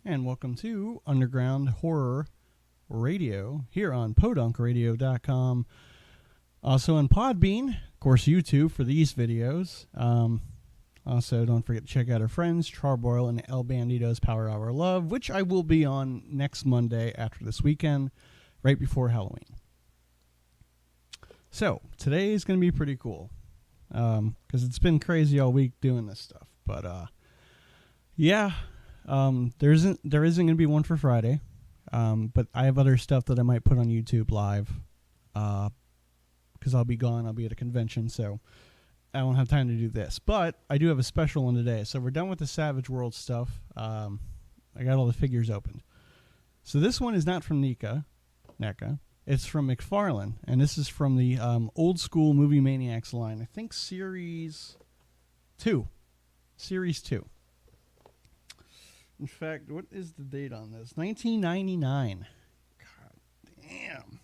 And welcome to Underground Horror Radio here on podunkradio.com. Also on Podbean, of course, YouTube for these videos. Also, don't forget to check out our friends, Charboil and El Bandito's Power Hour Love, which I will be on next Monday after this weekend, right before Halloween. So, today is going to be pretty cool, because it's been crazy all week doing this stuff. But, yeah, there isn't going to be one for Friday, but I have other stuff that I might put on YouTube live, because I'll be gone. I'll be at a convention, so I won't have time to do this. But I do have a special one today. So we're done with the Savage World stuff. I got all the figures opened. So this one is not from NECA. It's from McFarlane, and this is from the old school Movie Maniacs line. I think Series 2. Series 2. In fact, what is the date on this? 1999. God damn.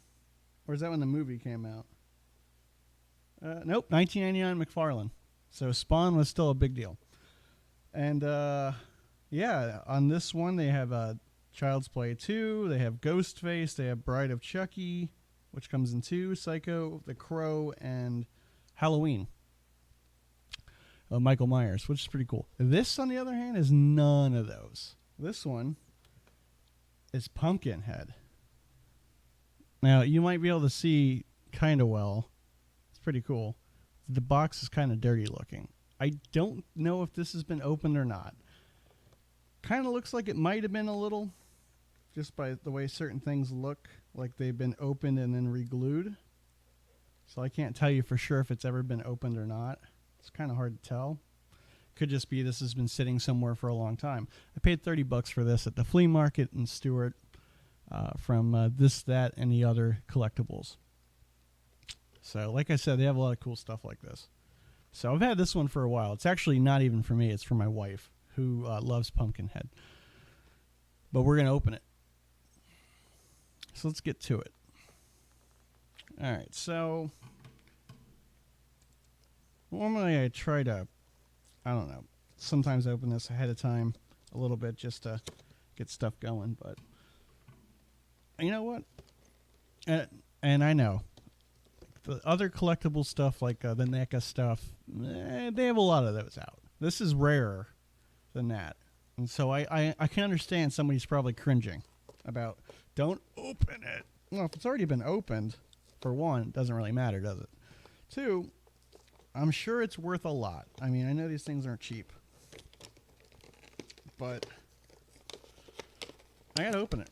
Or is that when the movie came out? Nope, 1999 McFarlane. So Spawn was still a big deal. And, yeah, on this one they have Child's Play 2, they have Ghostface, they have Bride of Chucky, which comes in 2, Psycho, The Crow, and Halloween. Michael Myers, which is pretty cool. This, on the other hand, is none of those. This one is Pumpkinhead. Now, you might be able to see kind of well. Pretty cool. The box is kind of dirty looking. I don't know if this has been opened or not. Kind of looks like it might have been a little, just by the way certain things look like they've been opened and then re-glued. So I can't tell you for sure if it's ever been opened or not. It's kind of hard to tell. Could just be this has been sitting somewhere for a long time. I paid $30 for this at the flea market in Stewart from This, That, and the Other collectibles. So, like I said, they have a lot of cool stuff like this. So, I've had this one for a while. It's actually not even for me. It's for my wife, who loves Pumpkinhead. But we're going to open it. So, let's get to it. All right, so normally I try to, I don't know, sometimes open this ahead of time a little bit just to get stuff going. But you know what? And I know. The other collectible stuff, like the NECA stuff, they have a lot of those out. This is rarer than that. And so I can understand somebody's probably cringing about, don't open it. Well, if it's already been opened, for one, it doesn't really matter, does it? Two, I'm sure it's worth a lot. I mean, I know these things aren't cheap. But I gotta open it.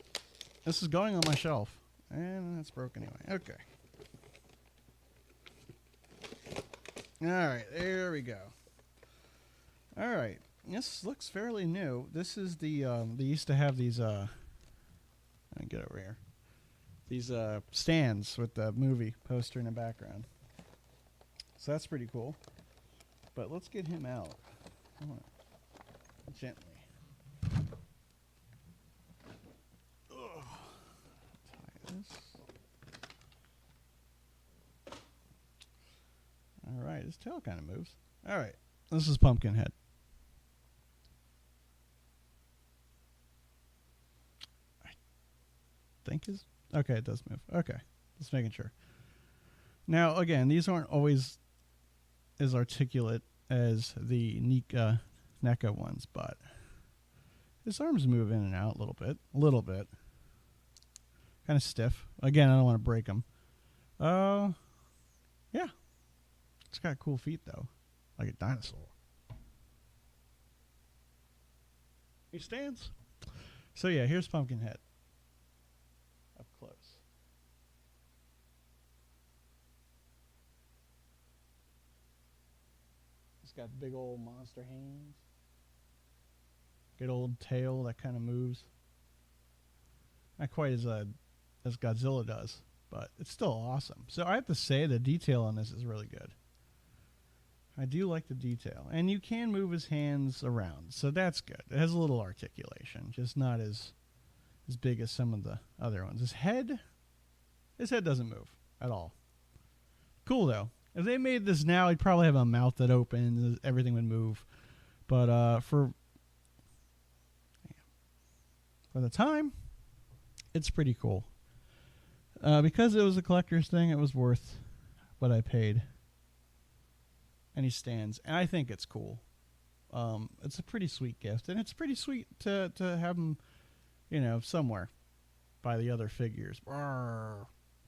This is going on my shelf. And that's broken anyway. Okay. Alright, there we go. Alright, this looks fairly new. This is the, they used to have these, let me get over here. These, stands with the movie poster in the background. So that's pretty cool. But let's get him out. Gently. Ugh. Tie this. Alright, his tail kind of moves. Alright, this is Pumpkinhead. I think his... Okay, it does move. Okay, just making sure. Now, again, these aren't always as articulate as the NECA ones, but his arms move in and out a little bit. A little bit. Kind of stiff. Again, I don't want to break them. Yeah. It's got cool feet, though. Like a dinosaur. He stands. So, yeah, here's Pumpkinhead. Up close. He's got big old monster hands. Good old tail that kind of moves. Not quite as Godzilla does, but it's still awesome. So I have to say the detail on this is really good. I do like the detail. And you can move his hands around, so that's good. It has a little articulation, just not as big as some of the other ones. His head doesn't move. at all. Cool though. If they made this now, he'd probably have a mouth that opens, everything would move. But for the time, it's pretty cool. Because it was a collector's thing, it was worth what I paid. And he stands, and I think it's cool. It's a pretty sweet gift, and it's pretty sweet to have him, somewhere by the other figures.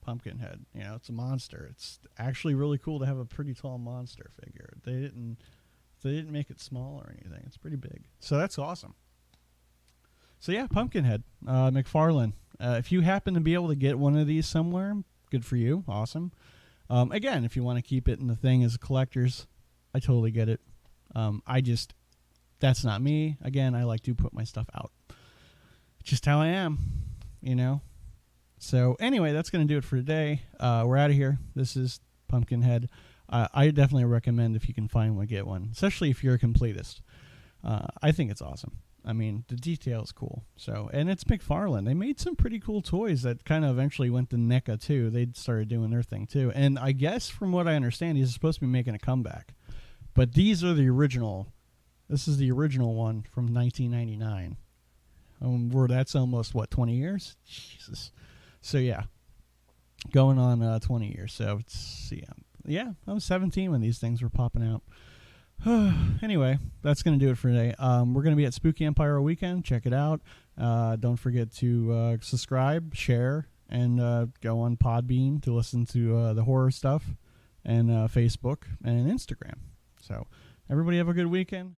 Pumpkinhead, it's a monster. It's actually really cool to have a pretty tall monster figure. They didn't make it small or anything. It's pretty big, so that's awesome. So yeah, Pumpkinhead, McFarlane. If you happen to be able to get one of these somewhere, good for you. Awesome. Again, if you want to keep it in the thing as collectors, I totally get it. That's not me. Again, I like to put my stuff out. Just how I am, So anyway, that's going to do it for today. We're out of here. This is Pumpkinhead. I definitely recommend if you can find one, get one, especially if you're a completist. I think it's awesome. I mean, the detail is cool. And it's McFarlane. They made some pretty cool toys that kind of eventually went to NECA too. They started doing their thing too. And I guess from what I understand, he's supposed to be making a comeback. But these are the original. This is the original one from 1999. Where that's almost, 20 years? Jesus. So yeah, going on 20 years. So it's, yeah, I was 17 when these things were popping out. Anyway, that's going to do it for today. We're going to be at Spooky Empire weekend. Check it out. Don't forget to subscribe, share, and go on Podbean to listen to the horror stuff, and Facebook and Instagram. So everybody have a good weekend.